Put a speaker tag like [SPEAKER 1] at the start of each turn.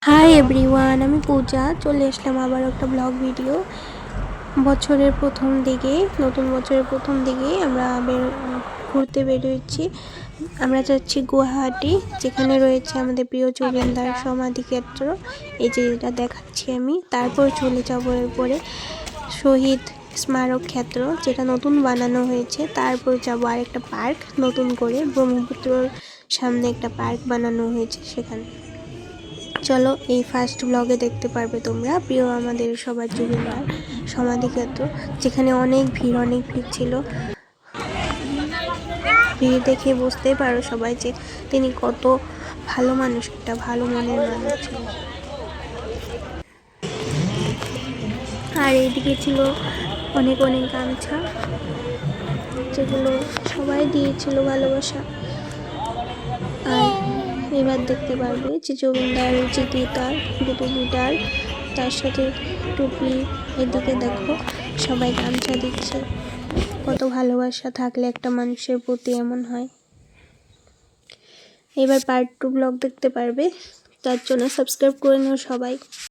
[SPEAKER 1] Hi everyone, আমি পূজা চলে আসলাম আবার একটা ব্লগ ভিডিও। বছরের প্রথম দিকে, নতুন বছরের প্রথম দিকে আমরা ঘুরতে বেরোচ্ছি। আমরা যাচ্ছি গুয়াহাটি, যেখানে রয়েছে আমাদের প্রিয় জুবিনদার সমাধিক্ষেত্র। এই যে এটা দেখাচ্ছি আমি। তারপর চলে যাবো এরপরে শহীদ স্মারক ক্ষেত্র, যেটা নতুন বানানো হয়েছে। তারপর যাবো আরেকটা পার্ক নতুন করে, ব্রহ্মপুত্রর সামনে একটা পার্ক বানানো হয়েছে সেখানে। চলো, এই ফার্স্ট ব্লগে দেখতে পারবে তোমরা প্রিয় আমাদের সবার জুবিনদার সমাধিক্ষেত্র, যেখানে অনেক ভিড় ছিল। ভিড় দেখে বুঝতেই পারো সবাই যে তিনি কত ভালো মানুষ, একটা ভালো মনের মানুষ ছিল। আর এইদিকে ছিল অনেক অনেক গামছা, যেগুলো সবাই দিয়েছিল ভালোবাসা। আর এবার দেখতে পারবে যে জুবিনদার যে গিটার, দুটো গিটার, তার সাথে টুপি। এদিকে দেখো সবাই গামছা দিচ্ছে। কত ভালোবাসা থাকলে একটা মানুষের প্রতি এমন হয়। এবার পার্ট 2 ব্লগ দেখতে পারবে, তার জন্য সাবস্ক্রাইব করে নিও সবাই।